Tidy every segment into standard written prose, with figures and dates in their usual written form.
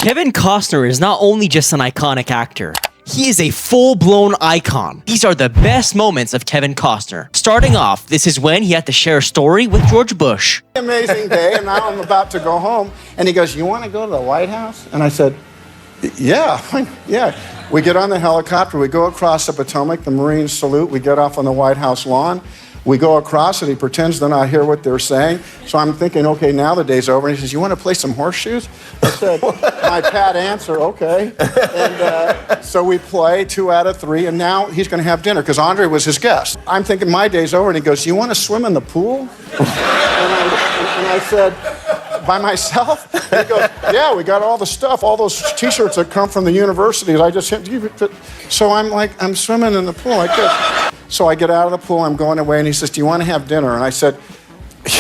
Kevin Costner is not only just an iconic actor, he is a full-blown icon. These are the best moments of Kevin Costner. Starting off, this is when he had to share a story with George Bush. Amazing day, and now I'm about to go home, and he goes, "You want to go to the White House?" And I said, yeah. We get on the helicopter, we go across the Potomac, the Marines salute, we get off on the White House lawn. We go across, and he pretends to not hear what they're saying. So I'm thinking, okay, now the day's over. And he says, "You want to play some horseshoes?" I said, my pat answer, okay. And so we play 2 out of 3, and now he's going to have dinner because Andre was his guest. I'm thinking my day's over, and he goes, "You want to swim in the pool?" and I said, "By myself?" And he goes, "Yeah, we got all the stuff, all those T-shirts that come from the universities. I just hit you." So I'm like, I'm swimming in the pool like this. So I get out of the pool, I'm going away, and he says, "Do you want to have dinner?" And I said,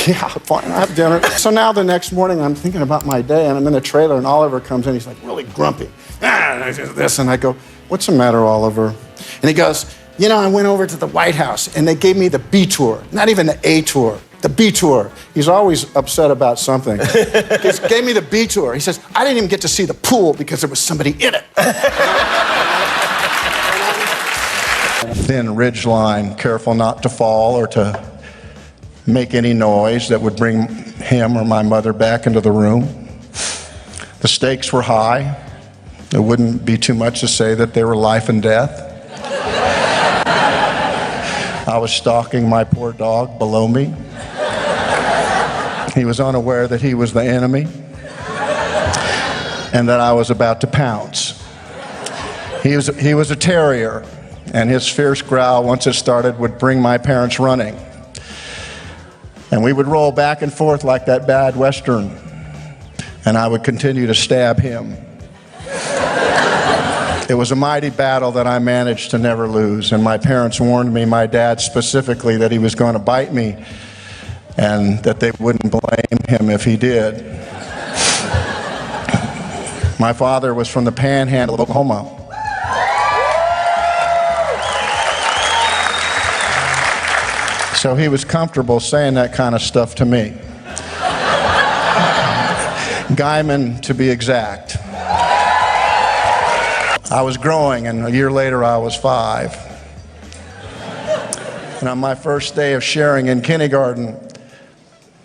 "Yeah, fine, I'll have dinner." So now the next morning, I'm thinking about my day, and I'm in the trailer, and Oliver comes in, he's like really grumpy. This, and I go, "What's the matter, Oliver?" And he goes, "You know, I went over to the White House, and they gave me the B tour, not even the A tour. The B tour." He's always upset about something. He gave me the B tour. He says, "I didn't even get to see the pool because there was somebody in it." Thin ridge line, careful not to fall or to make any noise that would bring him or my mother back into the room. The stakes were high. It wouldn't be too much to say that they were life and death. I was stalking my poor dog below me. He was unaware that he was the enemy and that I was about to pounce. He was a terrier, and his fierce growl, once it started, would bring my parents running. And we would roll back and forth like that bad Western, and I would continue to stab him. It was a mighty battle that I managed to never lose, and my parents warned me, my dad specifically, that he was going to bite me and that they wouldn't blame him if he did. My father was from the panhandle of Oklahoma. So he was comfortable saying that kind of stuff to me. Guyman, to be exact. I was growing, and a year later I was 5. And on my first day of sharing in kindergarten,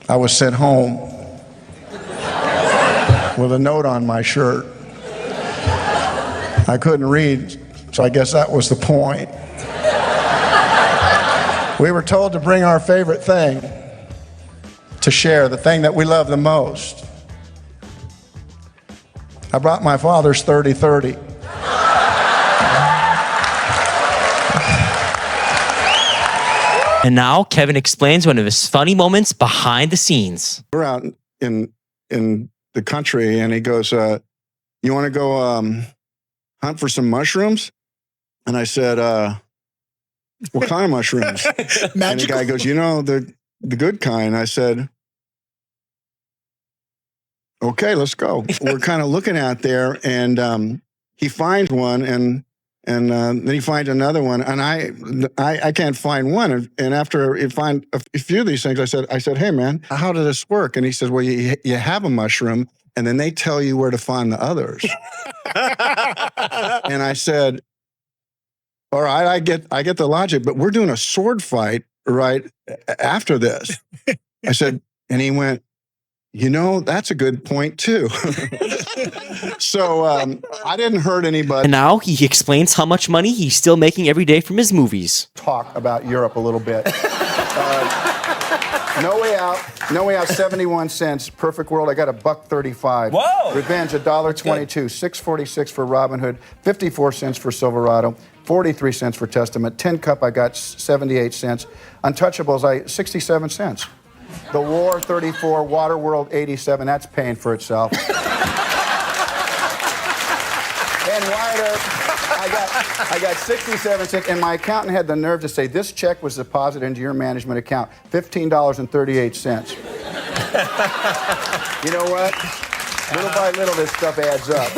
I was sent home with a note on my shirt. I couldn't read, so I guess that was the point. We were told to bring our favorite thing to share, the thing that we love the most. I brought my father's 30-30. And now Kevin explains one of his funny moments behind the scenes. We're out in the country, and he goes, "You want to go hunt for some mushrooms?" And I said, "What kind of mushrooms?" And the guy goes, "You know, the good kind." I said, "Okay, let's go." We're kind of looking out there, and he finds one, and then he finds another one, and I can't find one. And after he find a few of these things, I said, "Hey man, how does this work?" And he says, "Well, you have a mushroom, and then they tell you where to find the others." And I said, "All right, I get the logic, but we're doing a sword fight right after this." I said, and he went, "You know, that's a good point too." So I didn't hurt anybody. And now he explains how much money he's still making every day from his movies. Talk about Europe a little bit. No Way Out, 71 cents. Perfect World, I got $1.35. Whoa! Revenge, $1.22. $6.46 for Robin Hood. 54 cents for Silverado. 43 cents for Testament. Tin Cup, I got 78 cents. Untouchables, 67 cents. The War, 34. Waterworld, 87. That's paying for itself. And Wyatt Earp, I got 67 cents, and my accountant had the nerve to say, "This check was deposited into your management account, $15.38. You know what? Little by little, this stuff adds up.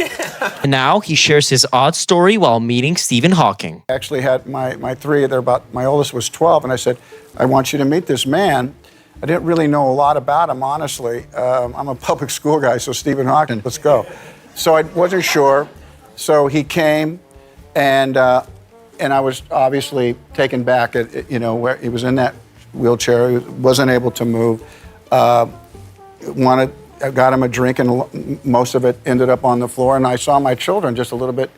And now he shares his odd story while meeting Stephen Hawking. I actually had my 3, my oldest was 12, and I said, "I want you to meet this man." I didn't really know a lot about him, honestly. I'm a public school guy, so Stephen Hawking, let's go. So I wasn't sure. So he came, and I was obviously taken back at, you know, where he was in that wheelchair, he wasn't able to move. I got him a drink, and most of it ended up on the floor. And I saw my children just a little bit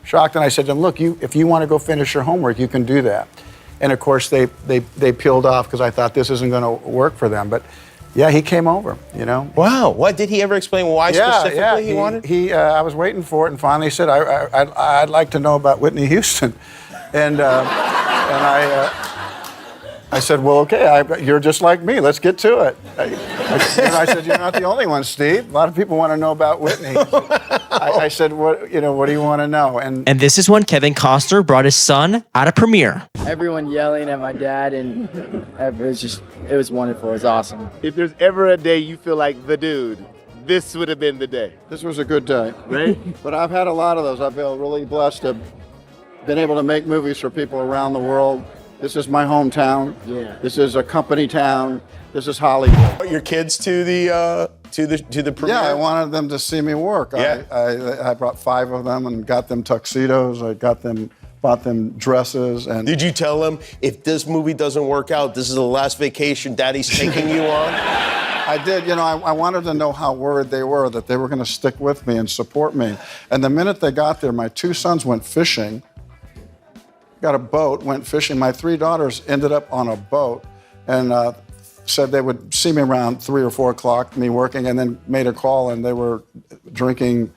shocked, and I said to them, look, if you want to go finish your homework, you can do that. And of course, they peeled off because I thought this isn't going to work for them. But yeah, he came over, you know. Wow. What did he ever explain why specifically he wanted? I was waiting for it, and finally he said, I'd like to know about Whitney Houston. And I said, well, okay, you're just like me. Let's get to it. And I said, you're not the only one, Steve. A lot of people want to know about Whitney. I said, what do you want to know? And this is when Kevin Costner brought his son at a premiere. Everyone yelling at my dad, and it was wonderful. It was awesome. If there's ever a day you feel like the dude, this would have been the day. This was a good day. Right? But I've had a lot of those. I feel really blessed to have been able to make movies for people around the world. This is my hometown. Yeah. This is a company town. This is Hollywood. Brought your kids to the premiere? Yeah, I wanted them to see me work. Yeah. I brought 5 of them and got them tuxedos. Bought them dresses. And Did you tell them, if this movie doesn't work out, this is the last vacation Daddy's taking you on? I did. You know, I wanted to know how worried they were that they were going to stick with me and support me. And the minute they got there, my 2 sons went fishing. Got a boat, went fishing. My 3 daughters ended up on a boat and said they would see me around 3 or 4 o'clock, me working, and then made a call, and they were drinking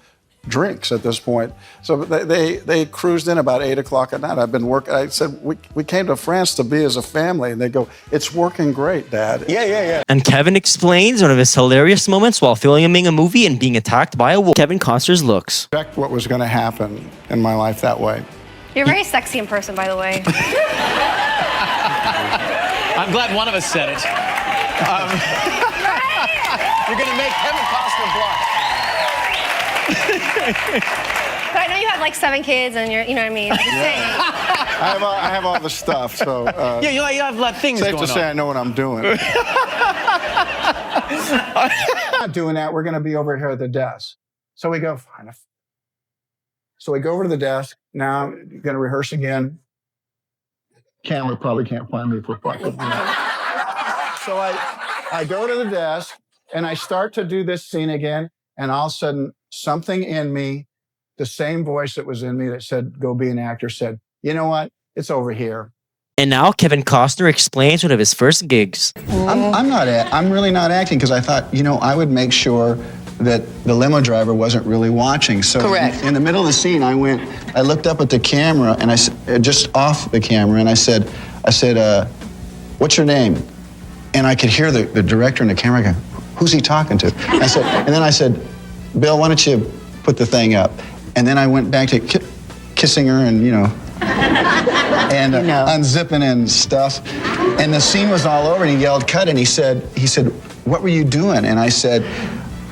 drinks at this point. So they cruised in about 8 o'clock at night. I've been working. I said, we came to France to be as a family, and they go, it's working great, Dad. Yeah. And Kevin explains one of his hilarious moments while filming a movie and being attacked by a wolf. Kevin Costner's looks. Expect what was going to happen in my life that way. You're very sexy in person, by the way. I'm glad one of us said it. You're going to make Kevin Costner blush. But I know you have like 7 kids, and you know what I mean. I'm just saying. I have all the stuff, so Yeah, you have a lot of things safe going to say on. I know what I'm doing. Not doing that. We're going to be over here at the desk. So we go, fine. So we go over to the desk. Now, you're going to rehearse again. Camera probably can't find me for quite a minute. So I go to the desk, and I start to do this scene again, and all of a sudden, something in me, the same voice that was in me that said, go be an actor, said, you know what? It's over here. And now Kevin Costner explains one of his first gigs. I'm really not acting because I thought, you know, I would make sure that the limo driver wasn't really watching. So Correct. In the middle of the scene, I looked up at the camera and I just off the camera, and I said, what's your name? And I could hear the director in the camera go, who's he talking to? And then I said, Bill, why don't you put the thing up? And then I went back to kissing her and, and unzipping and stuff. And the scene was all over, and he yelled, cut, and he said, what were you doing? And I said,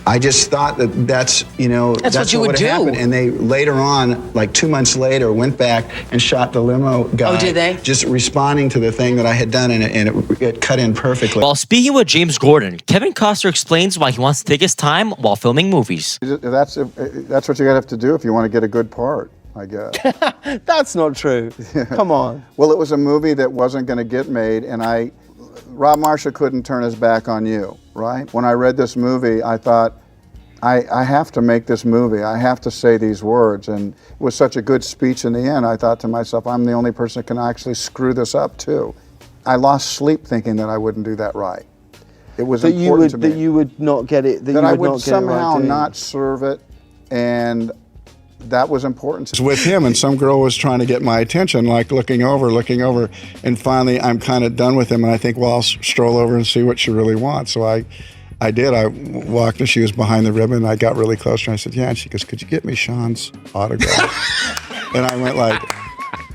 I just thought that's what you would do. Happen. And they later on, like 2 months later, went back and shot the limo guy. Oh, did they? Just responding to the thing that I had done, and it cut in perfectly. While speaking with James Gordon, Kevin Costner explains why he wants to take his time while filming movies. That's what you have to do if you want to get a good part, I guess. That's not true. Come on. Well, it was a movie that wasn't going to get made, and Rob Marshall couldn't turn his back on you, right? When I read this movie, I thought, I have to make this movie. I have to say these words. And it was such a good speech in the end, I thought to myself, I'm the only person that can actually screw this up, too. I lost sleep thinking that I wouldn't do that right. It was important to me. That you would not get it. That I would somehow not serve it, and that was important to me. With him, and some girl was trying to get my attention, like looking over, and finally I'm kind of done with him, and I think, well, I'll stroll over and see what she really wants. So I did. I walked, and she was behind the ribbon, and I got really close to her, and I said, yeah, and she goes, could you get me Sean's autograph? And I went like,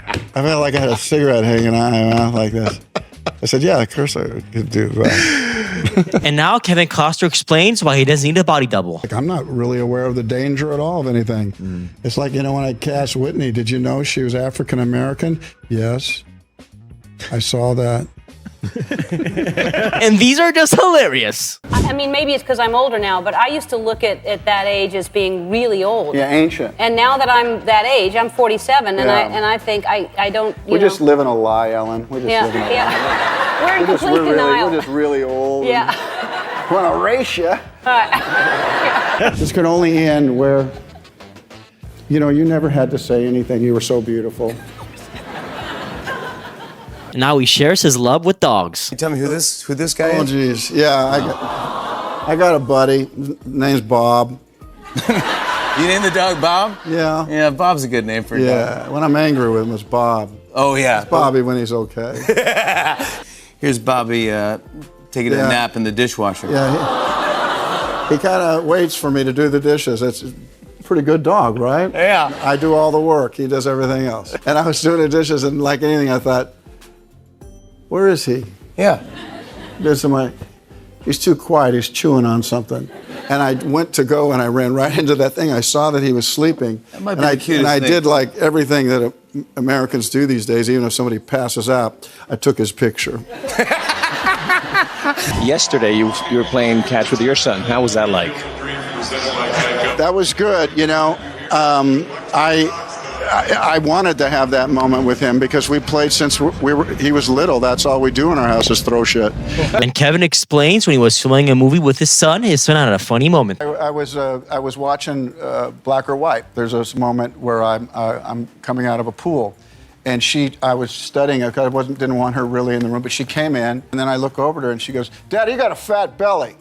I felt like I had a cigarette hanging out of my mouth like this. I said, yeah, of course I could do that. And now Kevin Costner explains why he doesn't need a body double. I'm not really aware of the danger at all of anything. It's like, when I cast Whitney, did you know she was African American? Yes. I saw that. And these are just hilarious. I mean, maybe it's because I'm older now, but I used to look at that age as being really old. Yeah, ancient. And now that I'm that age, I'm 47, and I think I don't. We're just living a lie, Ellen. We're just living a lie. Yeah. We're in complete denial. We're just really old. Yeah. We want to race you. This could only end where, you know, you never had to say anything. You were so beautiful. And now he shares his love with dogs. Tell me who this guy Oh, is? geez. Yeah, I got a buddy. His name's Bob. You named the dog Bob? Yeah. Yeah, Bob's a good name for a dog. Yeah, when I'm angry with him, it's Bob. Oh, yeah. It's Bobby when he's okay. Here's Bobby taking a nap in the dishwasher. Yeah, he kind of waits for me to do the dishes. It's a pretty good dog, right? Yeah. I do all the work. He does everything else. And I was doing the dishes, and like anything, I thought, where is he? Yeah. He's too quiet. He's chewing on something. And I went to go, and I ran right into that thing. I saw that he was sleeping. That might be the cutest and I thing. did like everything that Americans do these days. Even if somebody passes out, I took his picture. Yesterday, you were playing catch with your son. How was that like? That was good. You know, I wanted to have that moment with him because we played since he was little. That's all we do in our house is throw shit. And Kevin explains when he was filming a movie with his son had a funny moment. I was watching Black or White. There's this moment where I'm coming out of a pool, and I was studying her because I didn't want her really in the room, but she came in, and then I look over at her and she goes, "Dad, you got a fat belly."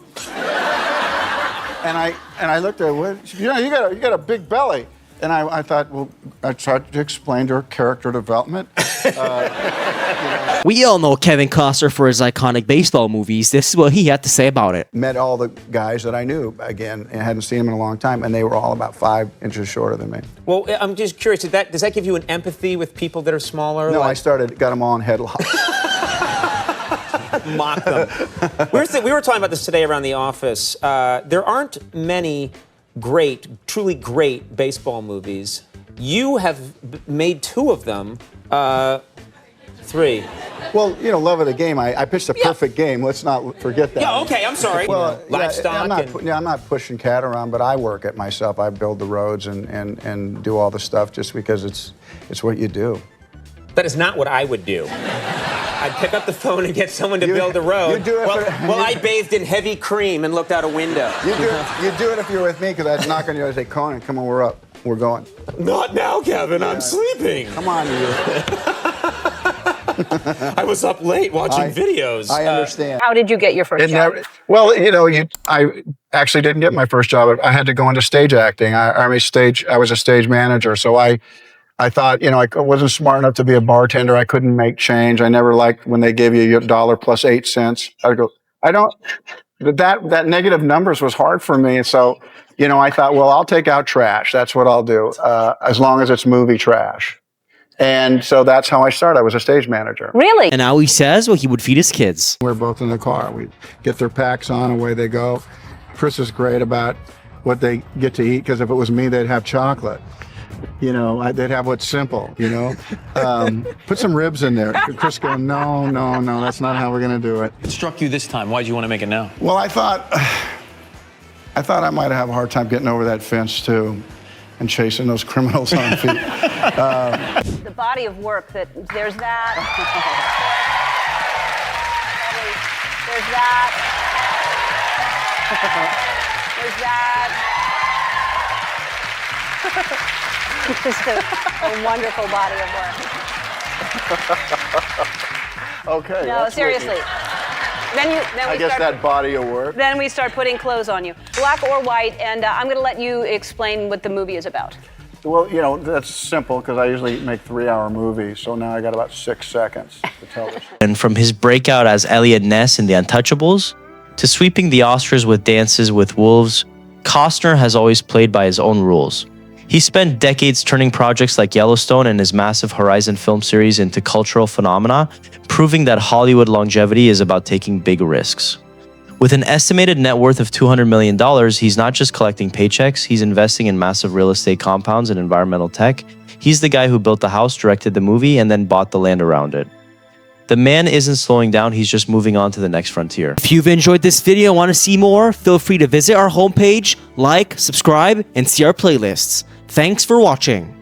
And I looked at her, "What? You know, you got a big belly." And I thought, well, I tried to explain to her character development. We all know Kevin Costner for his iconic baseball movies. This is what he had to say about it. Met all the guys that I knew, again, and hadn't seen them in a long time, and they were all about 5 inches shorter than me. Well, I'm just curious, does that give you an empathy with people that are smaller? No, I got them all in headlocks. Mock them. We were talking about this today around the office. There aren't many truly great baseball movies. You have made 2 of them. 3. Well, you know, love of the game. I pitched a perfect game. Let's not forget that. Yeah, okay, I'm sorry. Well, Livestock. I'm not pushing cat around, but I work it myself. I build the roads and do all the stuff just because it's what you do. That is not what I would do. I'd pick up the phone and get someone to build a road. You do it well, I bathed in heavy cream and looked out a window. You do it if you're with me, because I'd knock on you and say, "Conan, come on, we're up. We're going." Not now, Kevin. I'm sleeping. Come on, you. I was up late watching videos. I understand. How did you get your first job? Well, you know, I actually didn't get my first job. I had to go into stage acting. I was a stage manager, so I thought, you know, I wasn't smart enough to be a bartender. I couldn't make change. I never liked when they gave you $1 plus 8 cents. I'd go, that negative numbers was hard for me. So, you know, I thought, well, I'll take out trash. That's what I'll do, as long as it's movie trash. And so that's how I started. I was a stage manager. Really? And now he says, well, he would feed his kids. We're both in the car. We get their packs on, away they go. Chris is great about what they get to eat, because if it was me, they'd have chocolate. You know, they'd have what's simple, you know. Put some ribs in there. Chris goes, no, that's not how we're going to do it. It struck you this time. Why do you want to make it now? Well, I thought I might have a hard time getting over that fence, too, and chasing those criminals on feet. The body of work there's that. There's that. There's that. Just a wonderful body of work. Okay. No, seriously. I guess that body of work. Then we start putting clothes on you, black or white, and I'm going to let you explain what the movie is about. Well, you know, that's simple, because I usually make 3-hour movies, so now I got about 6 seconds to tell this. And from his breakout as Elliot Ness in The Untouchables to sweeping the Oscars with Dances with Wolves, Costner has always played by his own rules. He spent decades turning projects like Yellowstone and his massive Horizon film series into cultural phenomena, proving that Hollywood longevity is about taking big risks. With an estimated net worth of $200 million, he's not just collecting paychecks, he's investing in massive real estate compounds and environmental tech. He's the guy who built the house, directed the movie, and then bought the land around it. The man isn't slowing down, he's just moving on to the next frontier. If you've enjoyed this video and want to see more, feel free to visit our homepage, like, subscribe, and see our playlists. Thanks for watching.